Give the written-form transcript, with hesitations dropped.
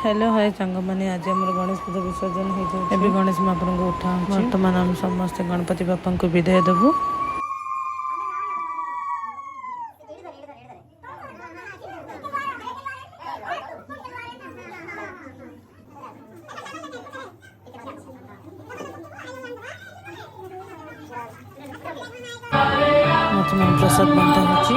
Hello hi सांग मैंने आज आम गणेश पूजा विसर्जन हो गणेश महाप्रभु को उठा बर्तमान आम समस्त गणपति बापा को विदाय देवु। प्रसाद बंधा होची।